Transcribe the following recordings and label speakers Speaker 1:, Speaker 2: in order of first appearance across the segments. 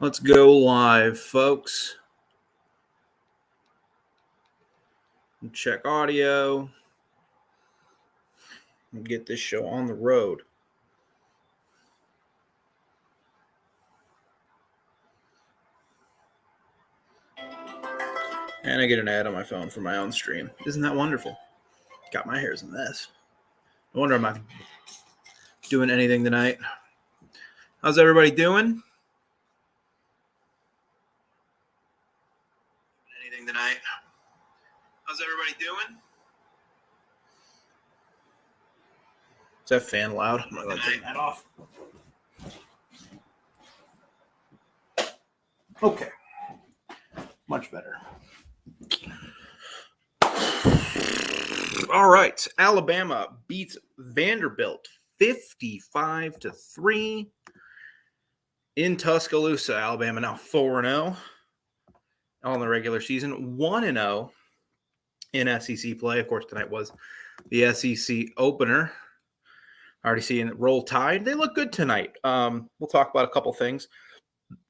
Speaker 1: Let's go live, folks. Check audio. And get this show on the road. And I get an ad on my phone for my own stream. Isn't that wonderful? Got my hairs a mess. No wonder I'm not doing anything tonight. How's everybody doing? Anything tonight? How's everybody doing? Is that fan loud? I'm going to take that off. Okay. Much better. All right. Alabama beats Vanderbilt 55-3 in Tuscaloosa. Alabama now 4-0 on the regular season, 1-0 in SEC play. Of course, tonight was the SEC opener. Already seeing Roll Tide. They look good tonight. We'll talk about a couple things,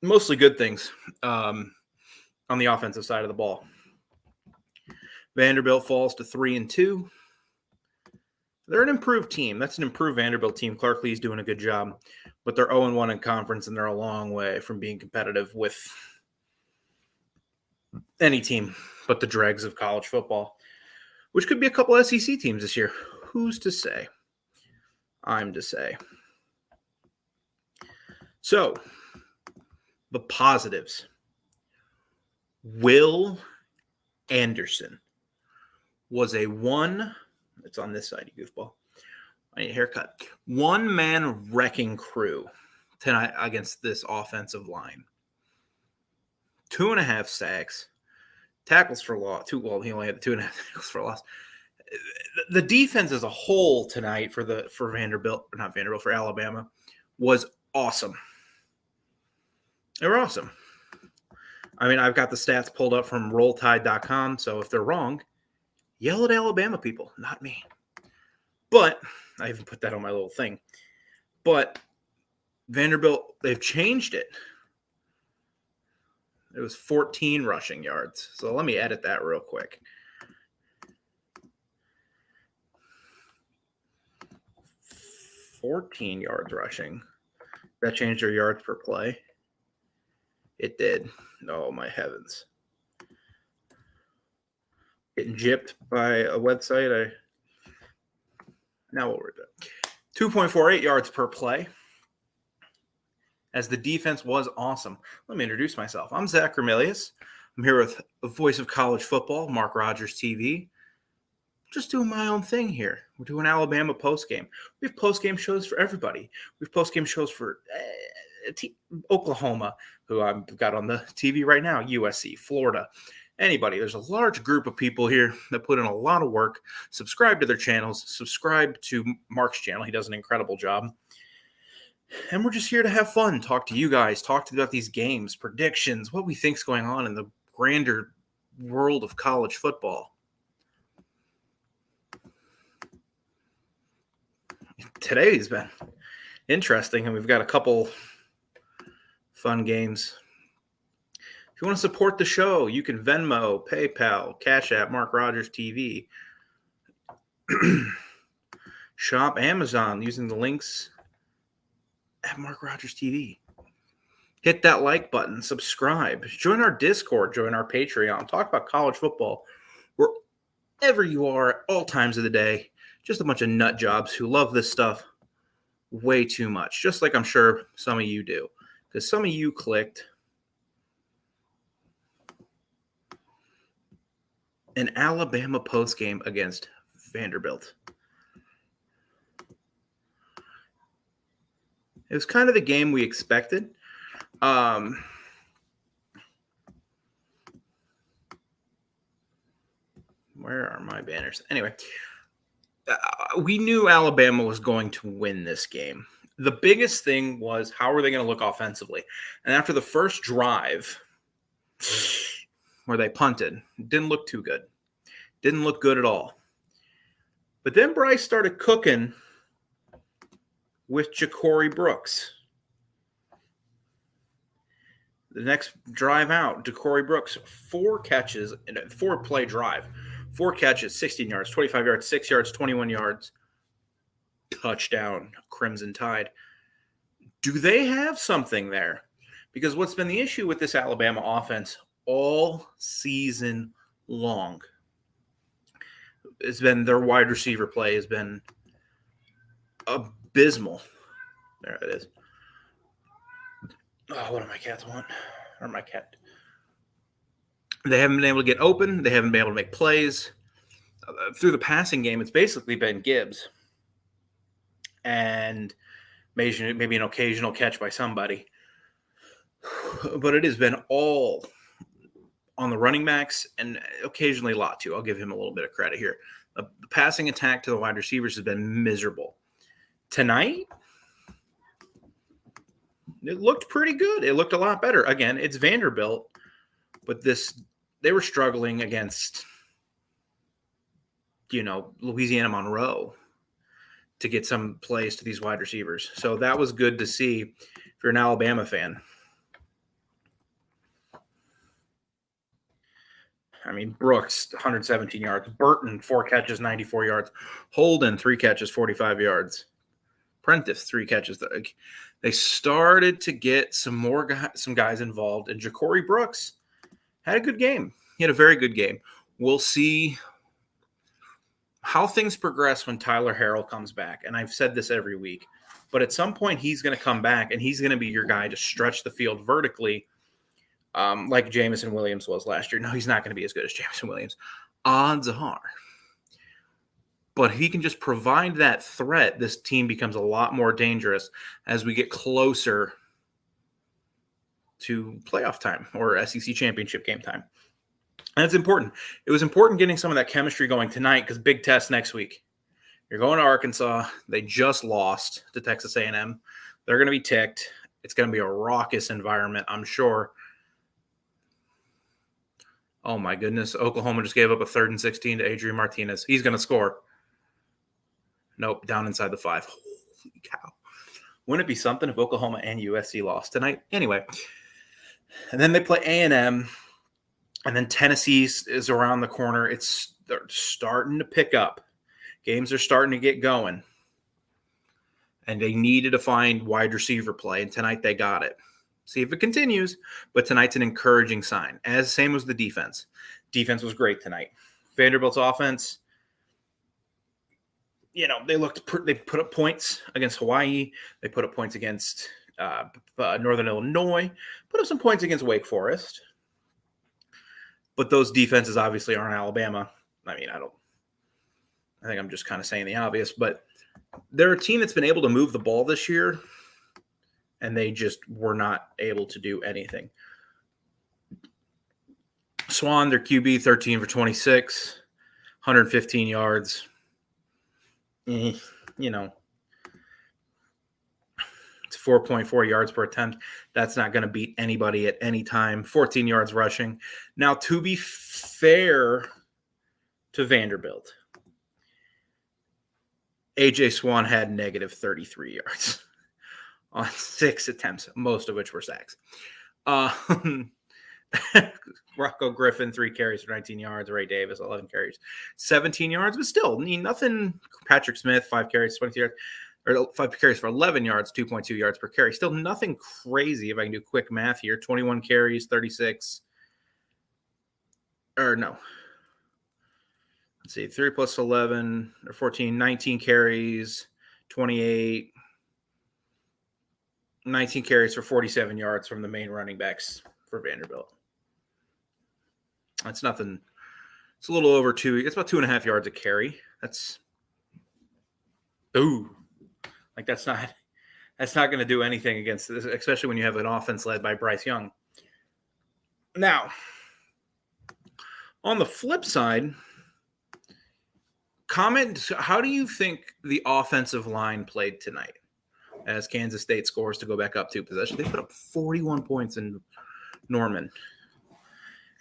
Speaker 1: mostly good things on the offensive side of the ball. Vanderbilt falls to 3-2. They're an improved team. That's an improved Vanderbilt team. Clark Lee's doing a good job, but they're 0-1 in conference, and they're a long way from being competitive with any team but the dregs of college football, which could be a couple SEC teams this year. Who's to say? I'm to say. So, the positives. Will Anderson was it's on this side, you goofball. I need a haircut. One-man wrecking crew tonight against this offensive line. 2.5 sacks. Tackles for loss. He only had 2.5 tackles for loss. The defense as a whole tonight for Alabama was awesome. They were awesome. I mean, I've got the stats pulled up from rolltide.com, so if they're wrong, yell at Alabama people, not me. But I even put that on my little thing. But Vanderbilt, they've changed it. It was 14 rushing yards. So let me edit that real quick. 14 yards rushing. That changed their yards per play. It did. Oh, my heavens. Getting gypped by a website. Now what we're doing. 2.48 yards per play. As the defense was awesome. Let me introduce myself. I'm Zach Ramilius. I'm here with the voice of college football, Mark Rogers TV. Just doing my own thing here. We're doing Alabama postgame. We have postgame shows for everybody. We have postgame shows for Oklahoma, who I've got on the TV right now, USC, Florida, anybody. There's a large group of people here that put in a lot of work. Subscribe to their channels. Subscribe to Mark's channel. He does an incredible job. And we're just here to have fun, talk to you guys, talk about these games, predictions, what we think's going on in the grander world of college football. Today's been interesting, and we've got a couple fun games. If you want to support the show, you can Venmo, PayPal, Cash App, Mark Rogers TV. Shop Amazon using the links at Mark Rogers TV. Hit that like button, subscribe, join our Discord, join our Patreon, talk about college football wherever you are at all times of the day. Just a bunch of nut jobs who love this stuff way too much, just like I'm sure some of you do, because some of you clicked an Alabama postgame against Vanderbilt. It was kind of the game we expected. Where are my banners? Anyway, we knew Alabama was going to win this game. The biggest thing was, how are they going to look offensively? And after the first drive where they punted, didn't look too good. Didn't look good at all. But then Bryce started cooking with Ja'Cory Brooks. The next drive out, Ja'Cory Brooks, 4 catches in a 4-play drive. 4 catches, 16 yards, 25 yards, 6 yards, 21 yards. Touchdown, Crimson Tide. Do they have something there? Because what's been the issue with this Alabama offense all season long has been their wide receiver play has been abysmal. There it is. Oh, what do my cats want? Or my cat. They haven't been able to get open. They haven't been able to make plays. Through the passing game, it's basically been Gibbs. And maybe an occasional catch by somebody. But it has been all on the running backs and occasionally Latu. I'll give him a little bit of credit here. The passing attack to the wide receivers has been miserable. Tonight, it looked pretty good. It looked a lot better. Again, it's Vanderbilt, but they were struggling against, Louisiana Monroe to get some plays to these wide receivers. So that was good to see if you're an Alabama fan. I mean, Brooks, 117 yards. Burton, 4 catches, 94 yards. Holden, 3 catches, 45 yards. Prentice, 3 catches. They started to get some guys involved, and Ja'Cory Brooks had a good game. He had a very good game. We'll see how things progress when Tyler Harrell comes back, and I've said this every week, but at some point he's going to come back, and he's going to be your guy to stretch the field vertically, like Jameson Williams was last year. No, he's not going to be as good as Jameson Williams. Odds are. But if he can just provide that threat, this team becomes a lot more dangerous as we get closer to playoff time or SEC championship game time. And it's important. It was important getting some of that chemistry going tonight because big test next week. You're going to Arkansas. They just lost to Texas A&M. They're going to be ticked. It's going to be a raucous environment, I'm sure. Oh, my goodness. Oklahoma just gave up a 3rd and 16 to Adrian Martinez. He's going to score. Nope, down inside the 5. Holy cow. Wouldn't it be something if Oklahoma and USC lost tonight? Anyway, and then they play A&M, and then Tennessee is around the corner. They're starting to pick up. Games are starting to get going. And they needed to find wide receiver play, and tonight they got it. See if it continues, but tonight's an encouraging sign. Same as the defense. Defense was great tonight. Vanderbilt's offense, they put up points against Hawaii. They put up points against Northern Illinois. Put up some points against Wake Forest. But those defenses obviously aren't Alabama. I mean, I think I'm just kind of saying the obvious, but they're a team that's been able to move the ball this year, and they just were not able to do anything. Swan, their QB, 13 for 26, 115 yards. It's 4.4 yards per attempt. That's not going to beat anybody at any time. 14 yards rushing. Now, to be fair to Vanderbilt, A.J. Swan had negative 33 yards on 6 attempts, most of which were sacks. Rocco Griffin, 3 carries for 19 yards. Ray Davis, 11 carries, 17 yards, but still nothing. Patrick Smith, 5 carries, 22 yards, or 5 carries for 11 yards, 2.2 yards per carry. Still nothing crazy if I can do quick math here. 21 carries, 36. Or no. Let's see, 3 plus 11 or 14, 19 carries, 28. 19 carries for 47 yards from the main running backs for Vanderbilt. That's nothing. It's a little over 2. It's about 2.5 yards a carry. That's not going to do anything against this, especially when you have an offense led by Bryce Young. Now, on the flip side, comment, how do you think the offensive line played tonight as Kansas State scores to go back up 2 possessions? They put up 41 points in Norman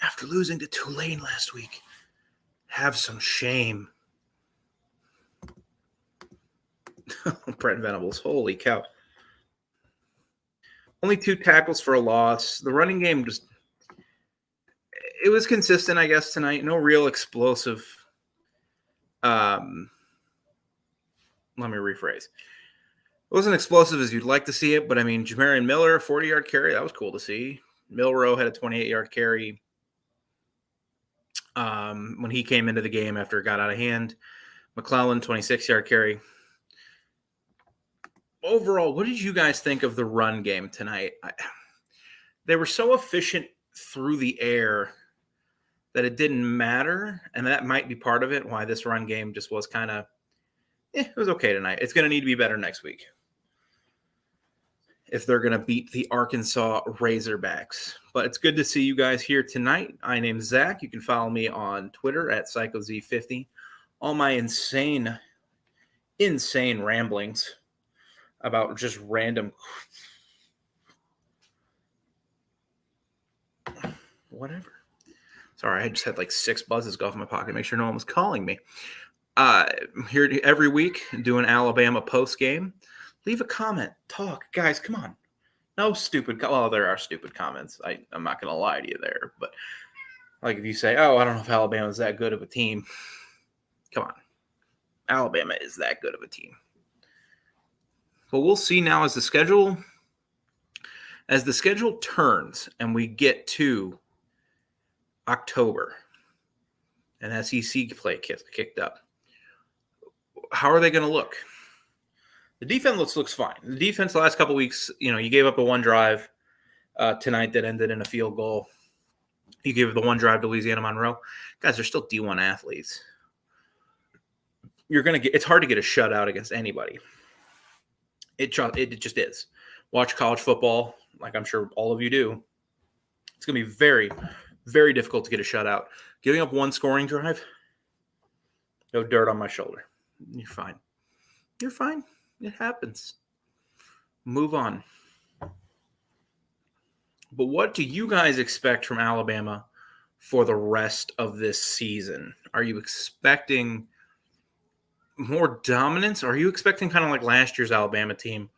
Speaker 1: after losing to Tulane last week. Have some shame. Brent Venables, holy cow. Only 2 tackles for a loss. The running game it was consistent, I guess, tonight. No real explosive. Let me rephrase. It wasn't explosive as you'd like to see it, but I mean, Jamarian Miller, 40-yard carry, that was cool to see. Milrow had a 28-yard carry when he came into the game after it got out of hand. McClellan, 26-yard carry. Overall, what did you guys think of the run game tonight? They were so efficient through the air that it didn't matter, and that might be part of it, why this run game just was kind of, it was okay tonight. It's going to need to be better next week if they're going to beat the Arkansas Razorbacks. But it's good to see you guys here tonight. My name's Zach. You can follow me on Twitter at PsychoZ50. All my insane ramblings about just random whatever. Sorry, I just had like 6 buzzes go off in my pocket. Make sure no one was calling me. Here every week doing Alabama Postgame. Leave a comment. Talk. Guys, come on. No stupid. Well, there are stupid comments. I'm not going to lie to you there. But like if you say, oh, I don't know if Alabama's that good of a team. Come on. Alabama is that good of a team. But we'll see now as the schedule turns and we get to October and SEC play kicked up. How are they going to look? The defense looks fine. The defense the last couple of weeks, you gave up a one drive tonight that ended in a field goal. You gave the one drive to Louisiana Monroe. Guys, they're still D1 athletes. It's hard to get a shutout against anybody. It just is. Watch college football, like I'm sure all of you do. It's going to be very, very difficult to get a shutout. Giving up one scoring drive, no dirt on my shoulder. You're fine. You're fine. It happens. Move on. But what do you guys expect from Alabama for the rest of this season? Are you expecting more dominance? Or are you expecting kind of like last year's Alabama team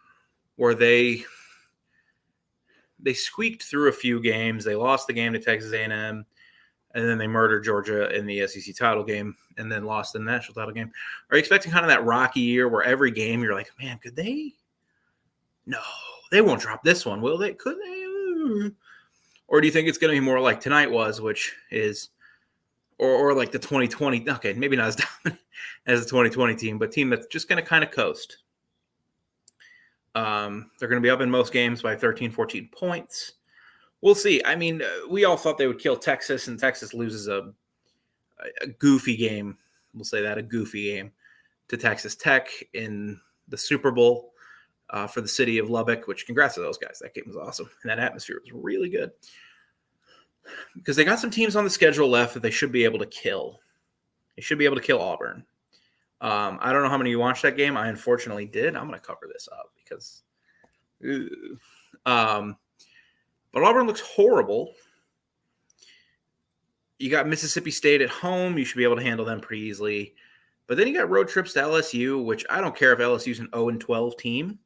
Speaker 1: where they squeaked through a few games? They lost the game to Texas A&M, and then they murdered Georgia in the SEC title game and then lost the national title game. Are you expecting kind of that rocky year where every game you're like, man, could they? No, they won't drop this one, will they? Could they? Or do you think it's going to be more like tonight was, which is, or like the 2020, okay, maybe not as dominant as the 2020 team, but team that's just going to kind of coast. They're going to be up in most games by 13, 14 points. We'll see. I mean, we all thought they would kill Texas, and Texas loses a goofy game. We'll say that, a goofy game to Texas Tech in the Super Bowl for the city of Lubbock, which congrats to those guys. That game was awesome. And that atmosphere was really good. Because they got some teams on the schedule left that they should be able to kill. They should be able to kill Auburn. I don't know how many of you watched that game. I unfortunately did. I'm going to cover this up because but Auburn looks horrible. You got Mississippi State at home. You should be able to handle them pretty easily. But then you got road trips to LSU, which I don't care if LSU's an 0-12 team.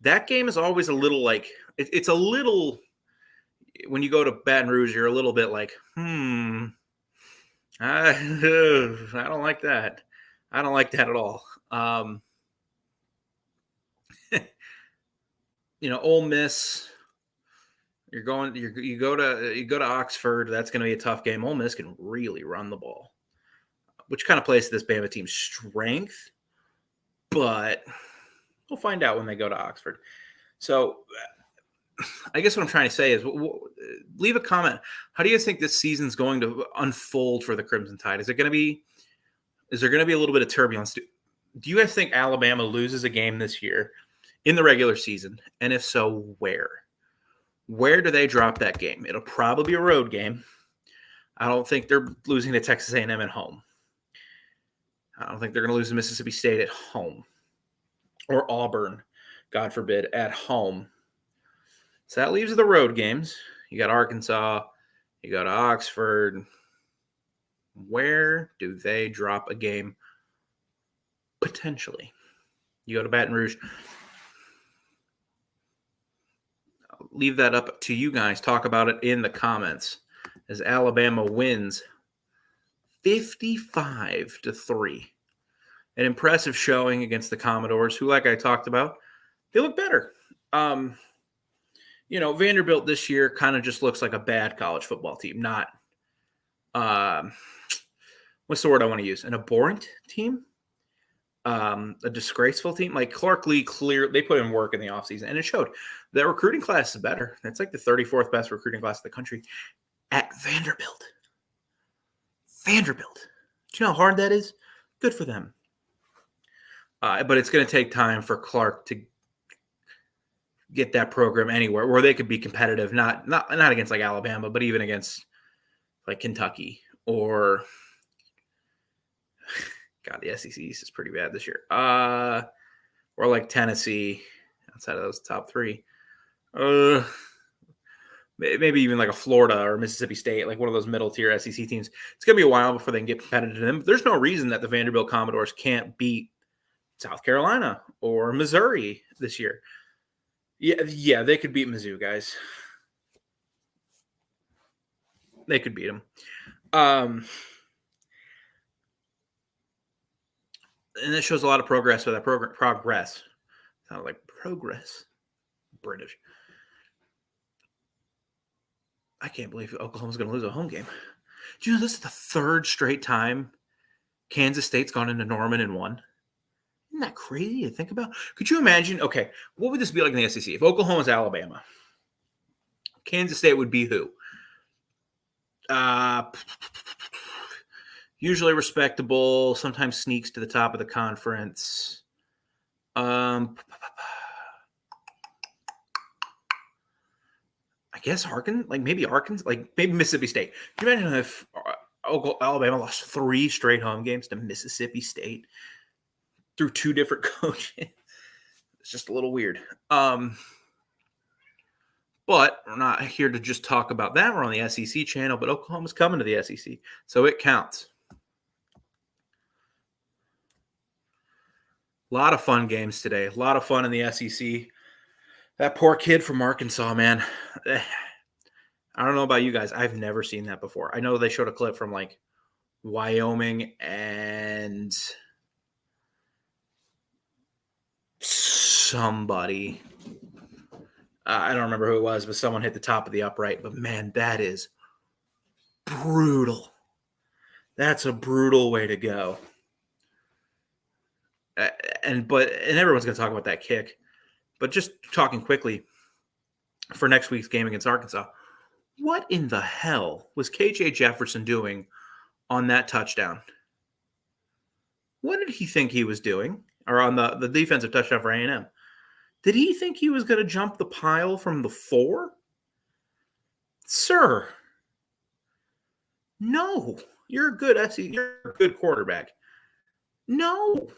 Speaker 1: That game is always a little like it's a little when you go to Baton Rouge, you're a little bit like, I don't like that. I don't like that at all. Ole Miss. You go to Oxford. That's going to be a tough game. Ole Miss can really run the ball, which kind of plays to this Bama team's strength. But we'll find out when they go to Oxford. So I guess what I'm trying to say is leave a comment. How do you think this season's going to unfold for the Crimson Tide? Is there going to be a little bit of turbulence? Do you guys think Alabama loses a game this year in the regular season? And if so, where? Where do they drop that game? It'll probably be a road game. I don't think they're losing to Texas A&M at home. I don't think they're going to lose to Mississippi State at home or Auburn, God forbid, at home. So that leaves the road games. You got Arkansas. You go to Oxford. Where do they drop a game? Potentially. You go to Baton Rouge. leave that up to you guys. Talk about it in the comments as Alabama wins 55-3. An impressive showing against the Commodores, who, like I talked about, they look better. Vanderbilt this year kind of just looks like a bad college football team, not what's the word I want to use? An abhorrent team? A disgraceful team. Like Clark Lee, they put in work in the offseason, and it showed. Their recruiting class is better. That's like the 34th best recruiting class in the country at Vanderbilt. Do you know how hard that is? Good for them. But it's going to take time for Clark to get that program anywhere where they could be competitive, not against like Alabama, but even against like Kentucky or God, the SEC East is pretty bad this year. Or like Tennessee outside of those top three. Maybe even like a Florida or Mississippi State, like one of those middle tier SEC teams. It's going to be a while before they can get competitive to them. There's no reason that the Vanderbilt Commodores can't beat South Carolina or Missouri this year. Yeah, they could beat Mizzou, guys. They could beat them. And that shows a lot of progress with that progress. Sounded like progress. British. I can't believe Oklahoma's going to lose a home game. Do you know this is the third straight time Kansas State's gone into Norman and won? Isn't that crazy to think about? Could you imagine? Okay, what would this be like in the SEC? If Oklahoma's Alabama, Kansas State would be who? Usually respectable, sometimes sneaks to the top of the conference. I guess maybe Arkansas, like maybe Mississippi State. Can you imagine if Alabama lost 3 straight home games to Mississippi State through 2 different coaches? It's just a little weird. But we're not here to just talk about that. We're on the SEC channel, but Oklahoma's coming to the SEC, so it counts. A lot of fun games today. A lot of fun in the SEC. That poor kid from Arkansas, man. I don't know about you guys. I've never seen that before. I know they showed a clip from like Wyoming and somebody. I don't remember who it was, but someone hit the top of the upright. But man, that is brutal. That's a brutal way to go. And everyone's going to talk about that kick. But just talking quickly for next week's game against Arkansas, what in the hell was KJ Jefferson doing on that touchdown? What did he think he was doing? Or on the defensive touchdown for A&M? Did he think he was going to jump the pile from the 4? Sir. No. You're a good quarterback. No.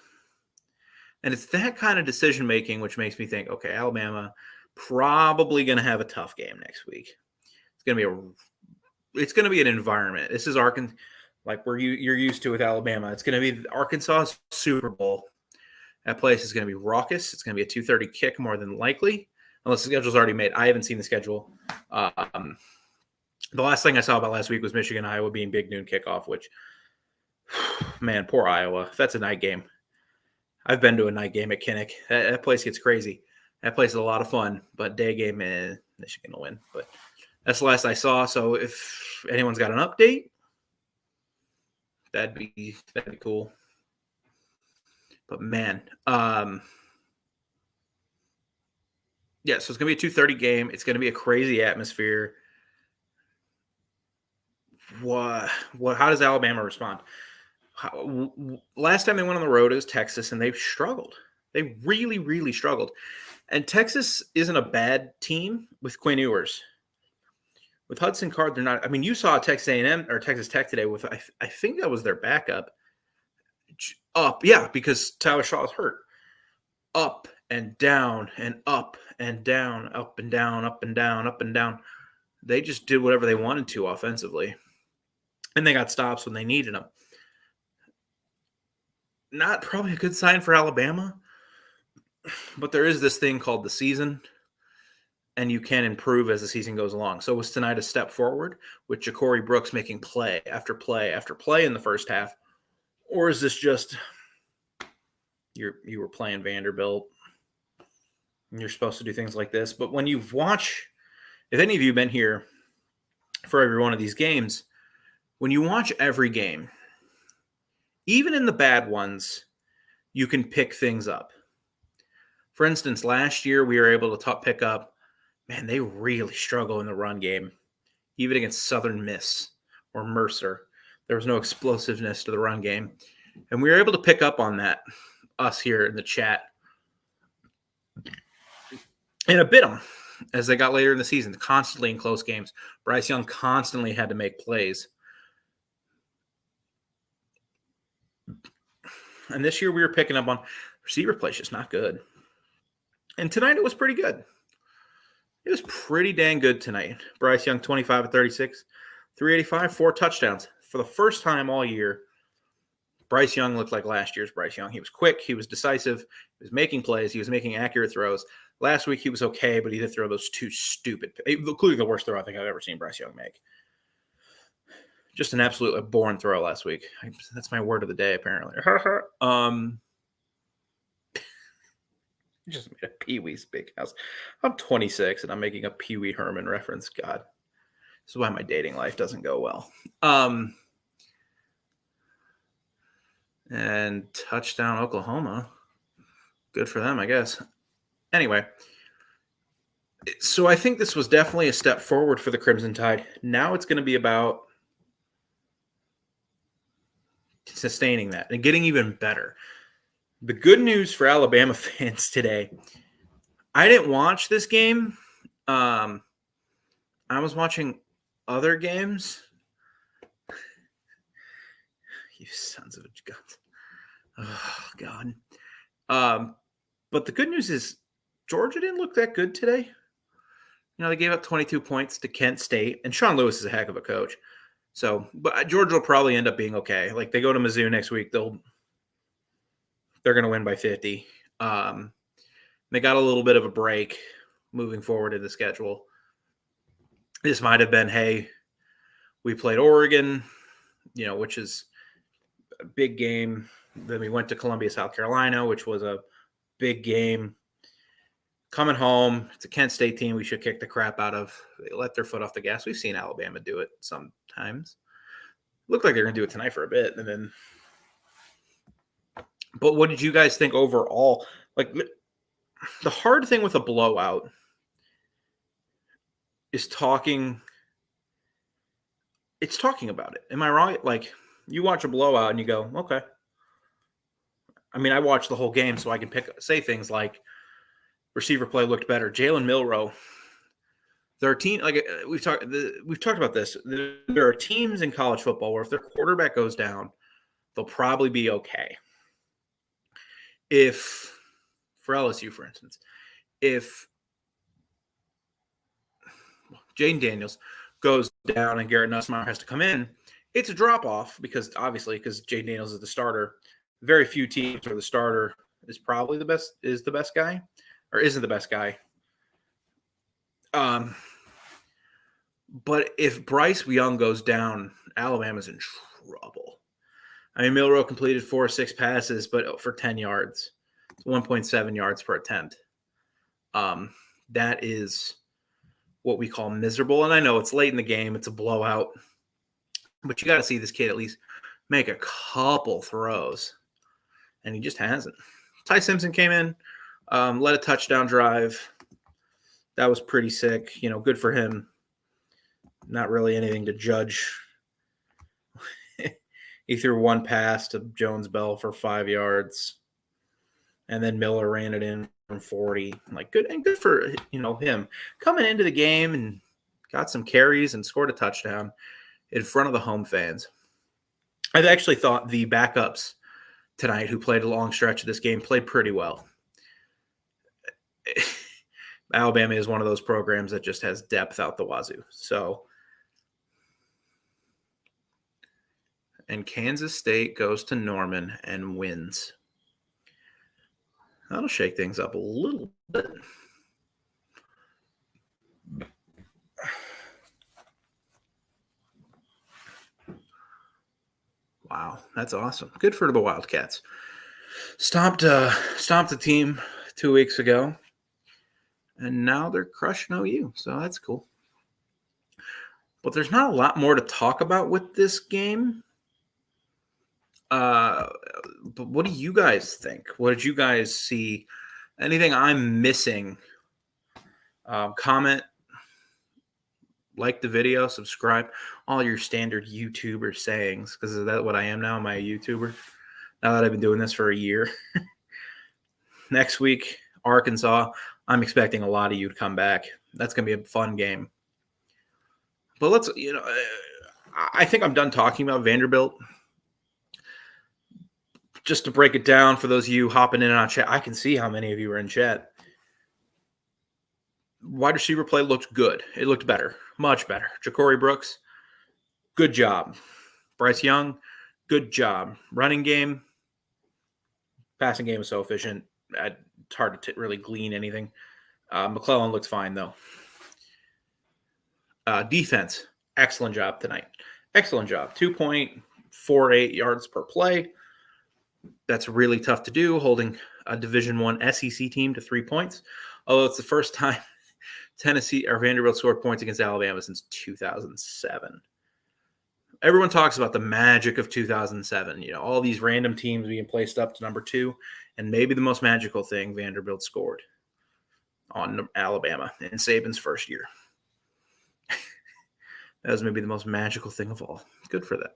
Speaker 1: And it's that kind of decision-making which makes me think, okay, Alabama probably going to have a tough game next week. It's going to be an environment. This is Arkansas, like you're used to with Alabama. It's going to be Arkansas's Super Bowl. That place is going to be raucous. It's going to be a 2:30 kick more than likely, unless the schedule's already made. I haven't seen the schedule. The last thing I saw about last week was Michigan-Iowa being big noon kickoff, which, man, poor Iowa. If that's a night game. I've been to a night game at Kinnick. That place gets crazy. That place is a lot of fun, but day game, Michigan will win. But that's the last I saw. So if anyone's got an update, that'd be cool. But man, so it's going to be a 2:30 game. It's going to be a crazy atmosphere. How does Alabama respond? Last time they went on the road, it was Texas, and they've struggled. They really, really struggled. And Texas isn't a bad team with Quinn Ewers. With Hudson Card, they're not. I mean, you saw Texas A&M or Texas Tech today with, I think that was their backup. Up, yeah, because Tyler Shaw is hurt. Up and down and up and down, up and down, up and down, up and down. They just did whatever they wanted to offensively. And they got stops when they needed them. Not probably a good sign for Alabama, but there is this thing called the season. and you can improve as the season goes along. So was tonight a step forward with Ja'Cory Brooks making play after play after play in the first half? Or is this just you were playing Vanderbilt and you're supposed to do things like this? But when you watch, if any of you have been here for every one of these games, when you watch every game, even in the bad ones, you can pick things up. For instance, last year we were able to pick up, man, they really struggle in the run game, even against Southern Miss or Mercer. There was no explosiveness to the run game. And we were able to pick up on that, us here in the chat, and a bit them as they got later in the season, constantly in close games. Bryce Young constantly had to make plays. And this year we were picking up on receiver plays, just not good. And tonight it was pretty good. It was pretty dang good tonight. Bryce Young, 25 of 36, 385, 4 touchdowns. For the first time all year, Bryce Young looked like last year's Bryce Young. He was quick. He was decisive. He was making plays. He was making accurate throws. Last week he was okay, but he did throw those two stupid, including the worst throw I think I've ever seen Bryce Young make. Just an absolutely boring throw last week. That's my word of the day, apparently. Just made a Pee Wee's Big House. I'm 26 and I'm making a Pee Wee Herman reference. God, this is why my dating life doesn't go well. And touchdown Oklahoma. Good for them, I guess. Anyway, so I think this was definitely a step forward for the Crimson Tide. Now it's going to be about sustaining that and getting even better. The good news for Alabama fans today, I didn't watch this game. I was watching other games. You sons of a guns. Oh, God. But the good news is Georgia didn't look that good today. You know, they gave up 22 points to Kent State, and Sean Lewis is a heck of a coach. So, but Georgia will probably end up being okay. Like, they go to Mizzou next week, they're going to win by 50. They got a little bit of a break moving forward in the schedule. This might have been, hey, we played Oregon, you know, which is a big game. Then we went to Columbia, South Carolina, which was a big game. Coming home, it's a Kent State team we should kick the crap out of. They let their foot off the gas. We've seen Alabama do it sometimes. Looked like they're going to do it tonight for a bit. And then, but what did you guys think overall? Like, the hard thing with a blowout is talking about it. Am I right? Like, you watch a blowout and you go, okay. I mean, I watched the whole game, so I can say things like receiver play looked better. Jalen Milroe. There are teams like we've talked about this. There are teams in college football where if their quarterback goes down, they'll probably be okay. If for LSU, for instance, if Jaden Daniels goes down and Garrett Nussmeier has to come in, it's a drop off because Jaden Daniels is the starter. Very few teams where the starter is probably the best guy or isn't the best guy. But if Bryce Young goes down, Alabama's in trouble. I mean, Milroe completed 4 or 6 passes, but for 10 yards. It's 1.7 yards per attempt. That is what we call miserable. And I know it's late in the game. It's a blowout. But you got to see this kid at least make a couple throws. And he just hasn't. Ty Simpson came in, led a touchdown drive. That was pretty sick. You know, good for him. Not really anything to judge. He threw one pass to Jones Bell for 5 yards. And then Miller ran it in from 40. Like, good for, him. Coming into the game and got some carries and scored a touchdown in front of the home fans. I actually thought the backups tonight who played a long stretch of this game played pretty well. Alabama is one of those programs that just has depth out the wazoo. So, and Kansas State goes to Norman and wins. That'll shake things up a little bit. Wow, that's awesome. Good for the Wildcats. Stomped the team 2 weeks ago, and now they're crushing OU. So that's cool. But there's not a lot more to talk about with this game. But what do you guys think? What did you guys see? Anything I'm missing? Comment, like the video, subscribe, all your standard YouTuber sayings, because is that what I am now? Am I a YouTuber? Now that I've been doing this for a year. Next week, Arkansas. I'm expecting a lot of you to come back. That's going to be a fun game. But let's, I think I'm done talking about Vanderbilt. Just to break it down for those of you hopping in on chat, I can see how many of you are in chat. Wide receiver play looked good. It looked better, much better. Ja'Cory Brooks, good job. Bryce Young, good job. Running game, passing game was so efficient. It's hard to really glean anything. McClellan looked fine, though. Defense, excellent job tonight. Excellent job. 2.48 yards per play. That's really tough to do, holding a Division I SEC team to 3 points. Although it's the first time Tennessee or Vanderbilt scored points against Alabama since 2007. Everyone talks about the magic of 2007. All these random teams being placed up to number 2, and maybe the most magical thing, Vanderbilt scored on Alabama in Saban's first year. That was maybe the most magical thing of all. Good for them.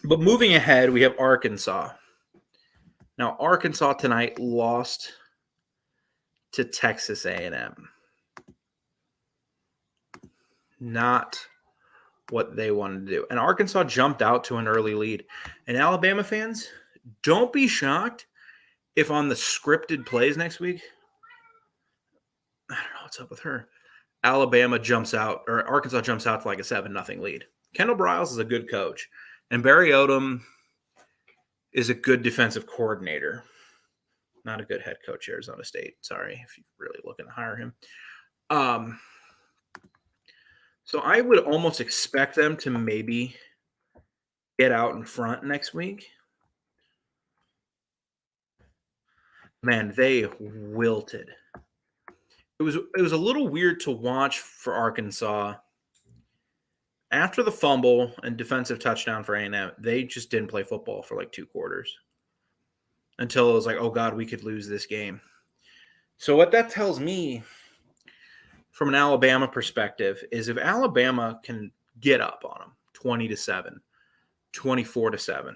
Speaker 1: But moving ahead, we have Arkansas. Now, Arkansas tonight lost to Texas A&M. Not what they wanted to do. And Arkansas jumped out to an early lead. And Alabama fans, don't be shocked if on the scripted plays next week, I don't know what's up with her, Arkansas jumps out to like a 7-0 lead. Kendall Briles is a good coach. And Barry Odom is a good defensive coordinator. Not a good head coach, Arizona State. Sorry if you're really looking to hire him. So I would almost expect them to maybe get out in front next week. Man, they wilted. It was a little weird to watch for Arkansas. After the fumble and defensive touchdown for A&M, they just didn't play football for like 2 quarters until it was like, oh, God, we could lose this game. So what that tells me from an Alabama perspective is if Alabama can get up on them 20-7, 24-7,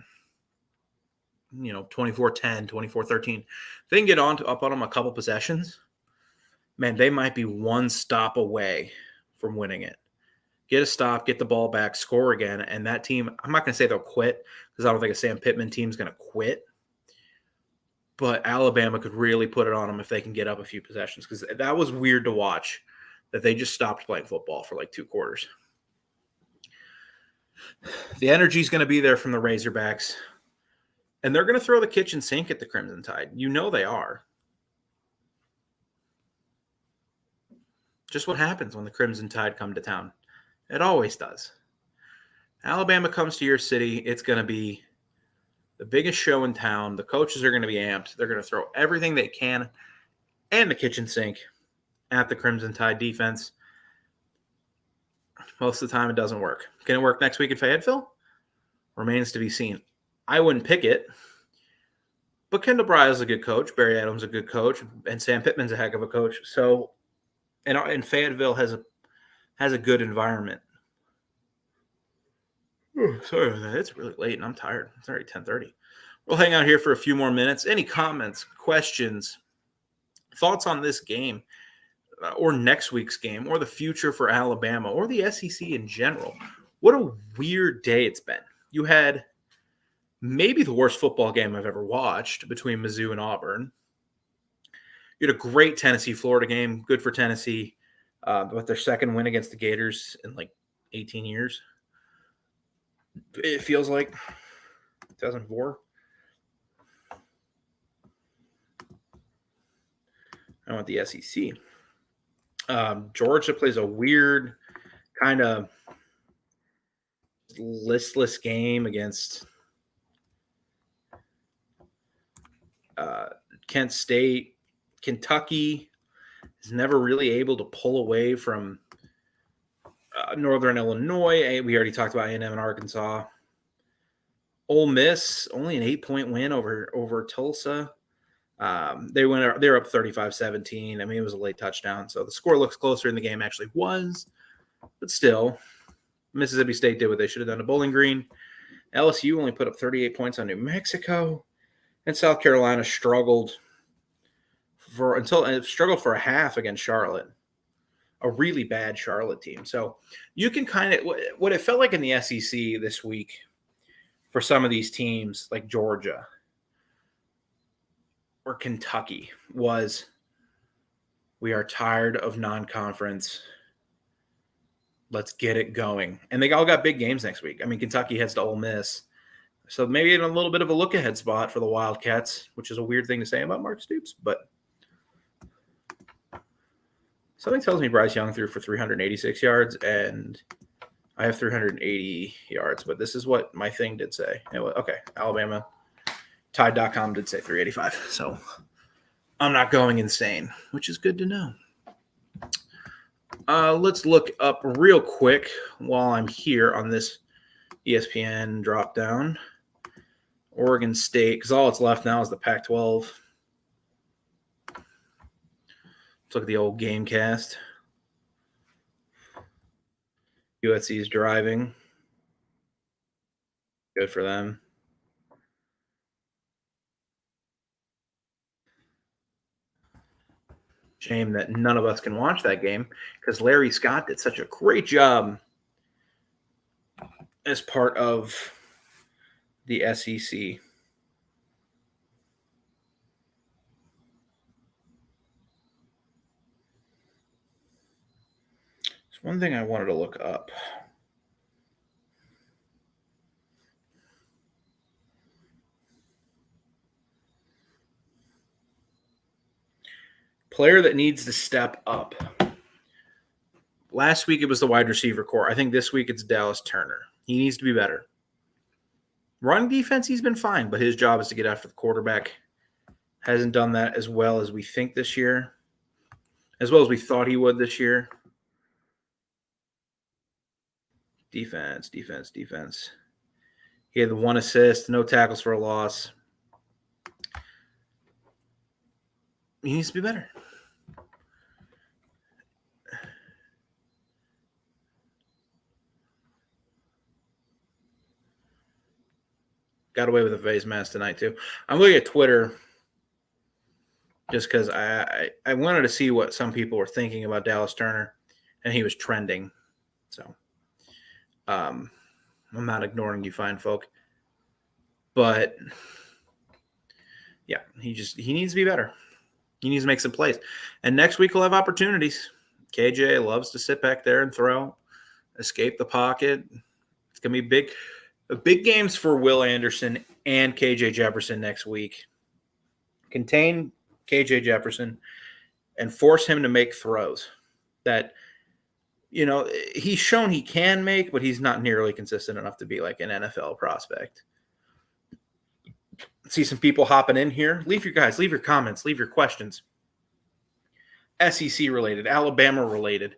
Speaker 1: 24-10, 24-13, they can get up on them a couple possessions, man, they might be one stop away from winning it. Get a stop, get the ball back, score again, and that team, I'm not going to say they'll quit because I don't think a Sam Pittman team is going to quit, but Alabama could really put it on them if they can get up a few possessions because that was weird to watch that they just stopped playing football for like 2 quarters. The energy is going to be there from the Razorbacks, and they're going to throw the kitchen sink at the Crimson Tide. You know they are. Just what happens when the Crimson Tide come to town. It always does. Alabama comes to your city, it's going to be the biggest show in town. The coaches are going to be amped. They're going to throw everything they can and the kitchen sink at the Crimson Tide defense. Most of the time, it doesn't work. Can it work next week in Fayetteville? Remains to be seen. I wouldn't pick it, but Kendall Briles is a good coach. Barry Adams is a good coach, and Sam Pittman's a heck of a coach. So, and Fayetteville has a good environment. Oh, sorry, it's really late and I'm tired. It's already 10:30. We'll hang out here for a few more minutes. Any comments, questions, thoughts on this game or next week's game or the future for Alabama or the SEC in general? What a weird day it's been. You had maybe the worst football game I've ever watched between Mizzou and Auburn. You had a great Tennessee-Florida game. Good for Tennessee. With their second win against the Gators in like 18 years. It feels like 2004. I want the SEC. Georgia plays a weird kind of listless game against Kent State. Kentucky is never really able to pull away from Northern Illinois. We already talked about A&M and Arkansas. Ole Miss, only an 8-point win over Tulsa. They were up 35-17. I mean, it was a late touchdown, so the score looks closer than the game actually was. But still, Mississippi State did what they should have done to Bowling Green. LSU only put up 38 points on New Mexico, and South Carolina struggled for a half against Charlotte, a really bad Charlotte team. So you can kind of what it felt like in the SEC this week for some of these teams like Georgia or Kentucky was, we are tired of non-conference. Let's get it going. And they all got big games next week. I mean, Kentucky heads to Ole Miss. So maybe in a little bit of a look-ahead spot for the Wildcats, which is a weird thing to say about Mark Stoops, but something tells me Bryce Young threw for 386 yards, and I have 380 yards, but this is what my thing did say. Okay, Alabama. Tide.com did say 385, so I'm not going insane, which is good to know. Let's look up real quick while I'm here on this ESPN drop-down. Oregon State, because all that's left now is the Pac-12. Let's look at the old game cast. USC is driving. Good for them. Shame that none of us can watch that game because Larry Scott did such a great job as part of the SEC. There's one thing I wanted to look up. Player that needs to step up. Last week it was the wide receiver core. I think this week it's Dallas Turner. He needs to be better. Run defense, he's been fine, but his job is to get after the quarterback. Hasn't done that as well as we think this year, as well as we thought he would this year. Defense. He had the 1 assist, no tackles for a loss. He needs to be better. Got away with a face mask tonight, too. I'm looking at Twitter just because I wanted to see what some people were thinking about Dallas Turner, and he was trending. So I'm not ignoring you fine folk. But, yeah, he needs to be better. He needs to make some plays. And next week we'll have opportunities. KJ loves to sit back there and throw, escape the pocket. It's going to be big games for Will Anderson and KJ Jefferson next week. Contain KJ Jefferson and force him to make throws that, he's shown he can make, but he's not nearly consistent enough to be like an NFL prospect. See some people hopping in here. Leave your comments, leave your questions. SEC related, Alabama related.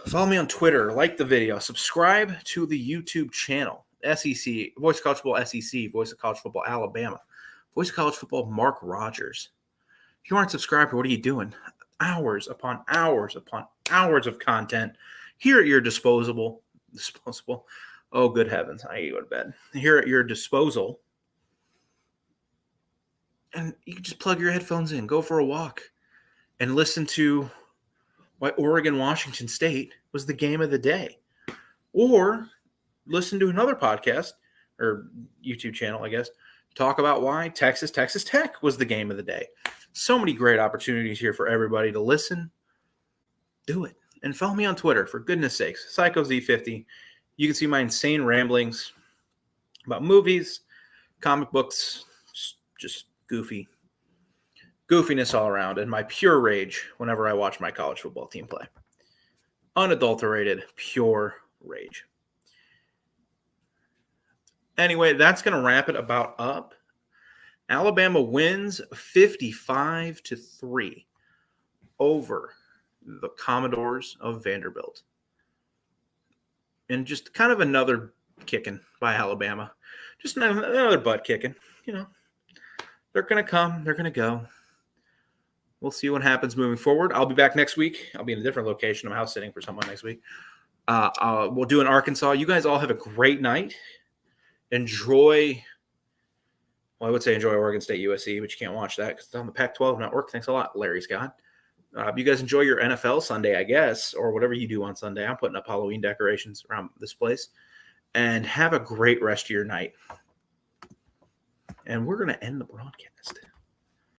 Speaker 1: Follow me on Twitter, like the video, subscribe to the YouTube channel. SEC, Voice of College Football SEC, Voice of College Football Alabama, Voice of College Football Mark Rogers. If you aren't subscribed, what are you doing? Hours upon hours upon hours of content here at your disposable. Oh, good heavens. I need to go to bed. Here at your disposal. And you can just plug your headphones in, go for a walk, and listen to why Oregon-Washington State was the game of the day. Or listen to another podcast, or YouTube channel, I guess, talk about why Texas Tech was the game of the day. So many great opportunities here for everybody to listen. Do it. And follow me on Twitter, for goodness sakes. PsychoZ50. You can see my insane ramblings about movies, comic books, just goofiness all around, and my pure rage whenever I watch my college football team play. Unadulterated, pure rage. Anyway, that's going to wrap it about up. Alabama wins 55-3 over the Commodores of Vanderbilt. And just kind of another kicking by Alabama. Just another butt kicking. You know, they're going to come. They're going to go. We'll see what happens moving forward. I'll be back next week. I'll be in a different location. I'm house sitting for someone next week. We'll do in Arkansas. You guys all have a great night. Enjoy. Well, I would say enjoy Oregon State USC, but you can't watch that because it's on the Pac-12 network. Thanks a lot, Larry Scott. You guys enjoy your NFL Sunday, I guess, or whatever you do on Sunday. I'm putting up Halloween decorations around this place. And have a great rest of your night. And we're going to end the broadcast.